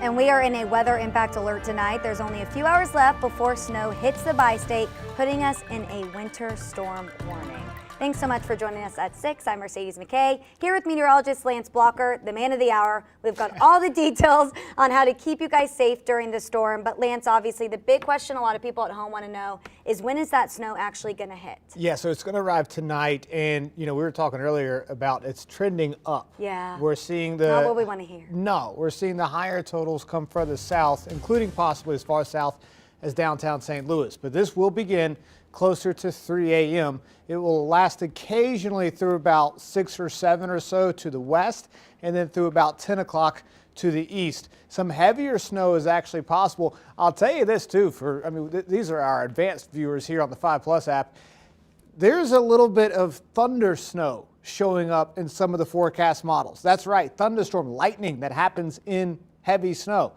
And we are in a weather impact alert tonight. There's only a few hours left before snow hits the bi-state, putting us in a winter storm warning. Thanks so much for joining us at 6. I'm Mercedes McKay, here with meteorologist Lance Blocker, the man of the hour. We've got all the details on how to keep you guys safe during the storm. But Lance, obviously the big question a lot of people at home want to know is, when is that snow actually going to hit? Yeah, so it's going to arrive tonight, and we were talking earlier about it's trending up. Yeah. We're seeing Not what we want to hear. No, we're seeing the higher totals come further south, including possibly as far south as downtown St. Louis. But this will begin closer to 3 a.m. It will last occasionally through about 6 or 7 or so to the west, and then through about 10 o'clock to the east. Some heavier snow is actually possible. I'll tell you this too, these are our advanced viewers here on the 5 Plus app. There's a little bit of thunder snow showing up in some of the forecast models. That's right, thunderstorm lightning that happens in heavy snow.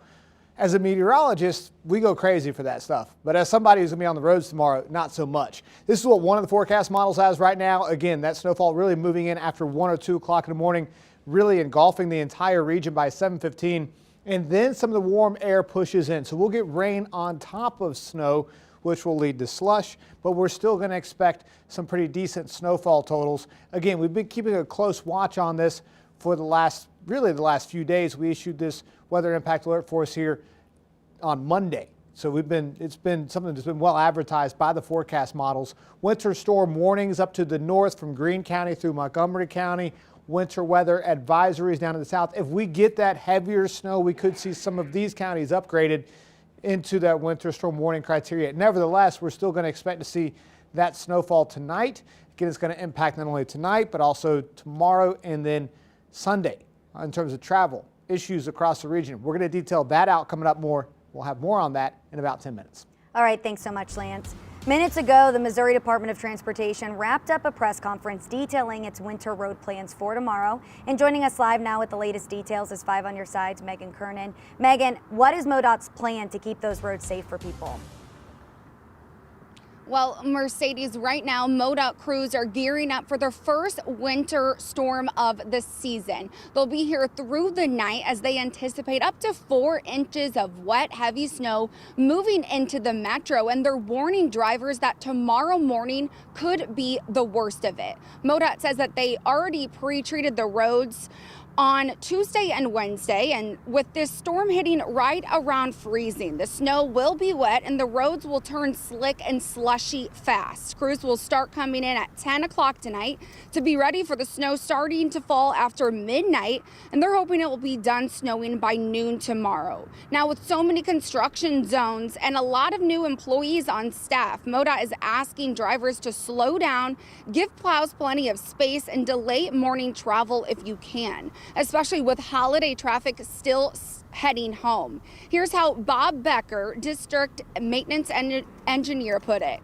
As a meteorologist, we go crazy for that stuff. But as somebody who's going to be on the roads tomorrow, not so much. This is what one of the forecast models has right now. Again, that snowfall really moving in after 1 or 2 o'clock in the morning, really engulfing the entire region by 7:15. And then some of the warm air pushes in. So we'll get rain on top of snow, which will lead to slush. But we're still going to expect some pretty decent snowfall totals. Again, we've been keeping a close watch on this for the last few days. We issued this weather impact alert for us here on Monday. So it's been something that's been well advertised by the forecast models. Winter storm warnings up to the north from Greene County through Montgomery County. Winter weather advisories down to the south. If we get that heavier snow, we could see some of these counties upgraded into that winter storm warning criteria. Nevertheless, we're still going to expect to see that snowfall tonight. Again, it's going to impact not only tonight, but also tomorrow and then Sunday in terms of travel issues across the region. We're going to detail that out coming up more. We'll have more on that in about 10 minutes. All right, thanks so much, Lance. Minutes ago, the Missouri Department of Transportation wrapped up a press conference detailing its winter road plans for tomorrow. And joining us live now with the latest details is 5 on your side's Megan Kernan. Megan, what is MoDOT's plan to keep those roads safe for people? Well, Mercedes, right now, MoDOT crews are gearing up for their first winter storm of the season. They'll be here through the night as they anticipate up to 4 inches of wet, heavy snow moving into the metro. And they're warning drivers that tomorrow morning could be the worst of it. MoDOT says that they already pre-treated the roads on Tuesday and Wednesday, and with this storm hitting right around freezing, the snow will be wet and the roads will turn slick and slushy fast. Crews will start coming in at 10 o'clock tonight to be ready for the snow starting to fall after midnight, and they're hoping it will be done snowing by noon tomorrow. Now, with so many construction zones and a lot of new employees on staff, MoDOT is asking drivers to slow down, give plows plenty of space, and delay morning travel if you can, especially with holiday traffic still heading home. Here's how Bob Becker, district maintenance engineer, put it.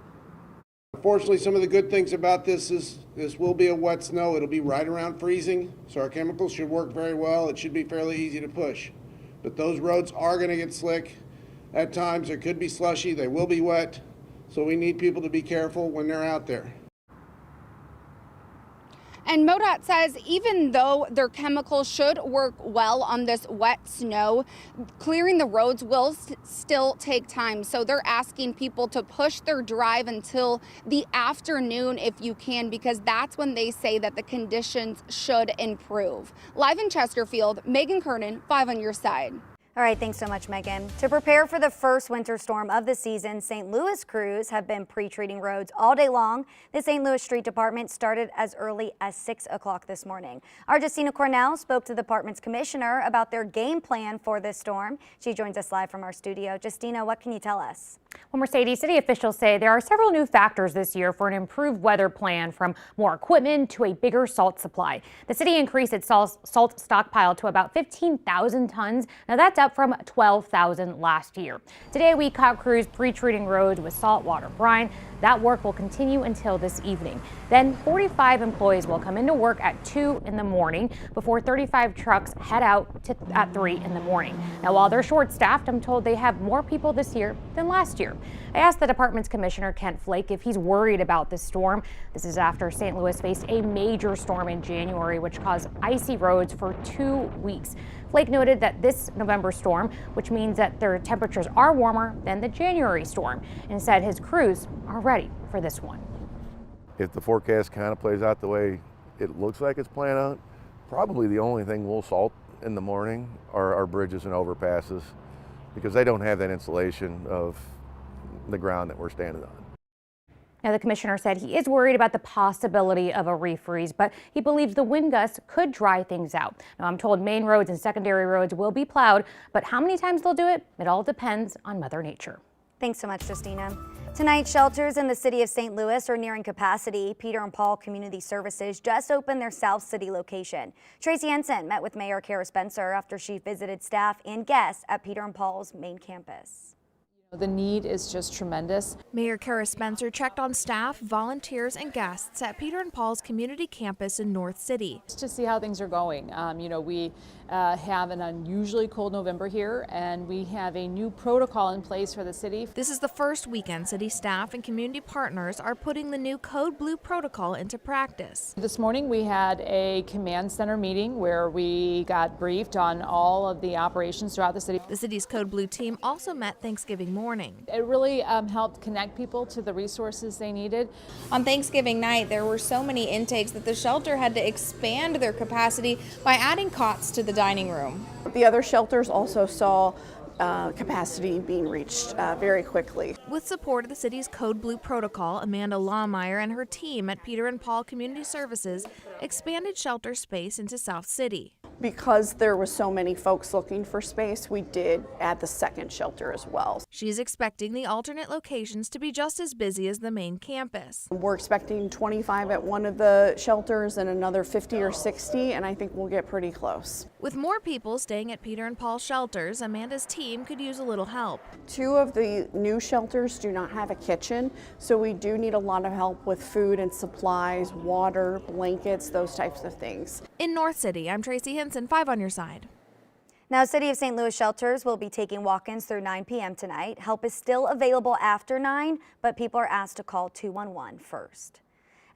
Unfortunately, some of the good things about this is this will be a wet snow. It'll be right around freezing, so our chemicals should work very well. It should be fairly easy to push. But those roads are going to get slick. At times, it could be slushy. They will be wet, so we need people to be careful when they're out there. And MoDOT says even though their chemicals should work well on this wet snow, clearing the roads will still take time. So they're asking people to push their drive until the afternoon if you can, because that's when they say that the conditions should improve. Live in Chesterfield, Megan Kernan, 5 on your side. All right, thanks so much, Megan. To prepare for the first winter storm of the season, St. Louis crews have been pre-treating roads all day long. The St. Louis Street Department started as early as 6 o'clock this morning. Our Justina Cornell spoke to the department's commissioner about their game plan for this storm. She joins us live from our studio. Justina, what can you tell us? Well, Mercedes, city officials say there are several new factors this year for an improved weather plan, from more equipment to a bigger salt supply. The city increased its salt stockpile to about 15,000 tons. Now that's up from 12,000 last year. Today we caught crews pre-treating roads with saltwater brine. That work will continue until this evening. Then 45 employees will come into work at 2 in the morning before 35 trucks head out at 3 in the morning. Now, while they're short-staffed, I'm told they have more people this year than last year. I asked the department's commissioner, Kent Flake, if he's worried about this storm. This is after St. Louis faced a major storm in January, which caused icy roads for 2 weeks. Flake noted that this November storm, which means that their temperatures are warmer than the January storm, and said his crews are ready for this one. If the forecast kind of plays out the way it looks like it's playing out, probably the only thing we'll salt in the morning are our bridges and overpasses, because they don't have that insulation of the ground that we're standing on. Now, the commissioner said he is worried about the possibility of a refreeze, but he believes the wind gusts could dry things out. Now, I'm told main roads and secondary roads will be plowed, but how many times they'll do it, it all depends on Mother Nature. Thanks so much, Justina. Tonight, shelters in the city of St. Louis are nearing capacity. Peter and Paul Community Services just opened their South City location. Tracy Henson met with Mayor Kara Spencer after she visited staff and guests at Peter and Paul's main campus. The need is just tremendous. Mayor Kara Spencer checked on staff, volunteers, and guests at Peter and Paul's community campus in North City. Just to see how things are going. We have an unusually cold November here, and we have a new protocol in place for the city. This is the first weekend city staff and community partners are putting the new Code Blue protocol into practice. This morning we had a command center meeting where we got briefed on all of the operations throughout the city. The city's Code Blue team also met Thanksgiving morning. It really helped connect people to the resources they needed. On Thanksgiving night, there were so many intakes that the shelter had to expand their capacity by adding cots to the dining room. The other shelters also saw capacity being reached very quickly. With support of the city's Code Blue protocol, Amanda Lawmeyer and her team at Peter and Paul Community Services expanded shelter space into South City. Because there was so many folks looking for space, we did add the second shelter as well. She's expecting the alternate locations to be just as busy as the main campus. We're expecting 25 at one of the shelters and another 50 or 60, and I think we'll get pretty close. With more people staying at Peter and Paul shelters, Amanda's team could use a little help. 2 of the new shelters do not have a kitchen, so we do need a lot of help with food and supplies, water, blankets, those types of things. In North City, I'm Tracy Henson, 5 on your side. Now, City of St. Louis shelters will be taking walk-ins through 9 p.m. tonight. Help is still available after 9, but people are asked to call 211 first.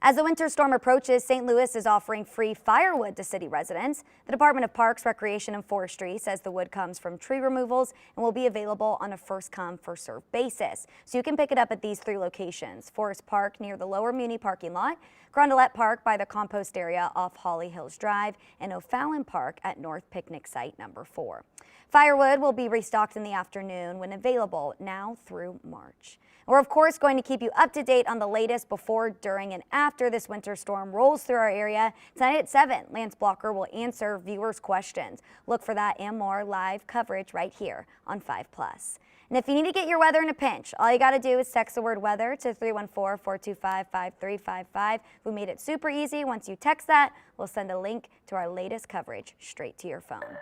As the winter storm approaches, St. Louis is offering free firewood to city residents. The Department of Parks, Recreation, and Forestry says the wood comes from tree removals and will be available on a first-come, first-served basis. So you can pick it up at these 3 locations: Forest Park near the Lower Muni parking lot, Grondolet Park by the compost area off Holly Hills Drive, and O'Fallon Park at North Picnic Site number 4. Firewood will be restocked in the afternoon when available now through March. We're, of course, going to keep you up to date on the latest before, during, and after this winter storm rolls through our area. Tonight at 7, Lance Blocker will answer viewers' questions. Look for that and more live coverage right here on 5+. And if you need to get your weather in a pinch, all you got to do is text the word weather to 314-425-5355. We made it super easy. Once you text that, we'll send a link to our latest coverage straight to your phone.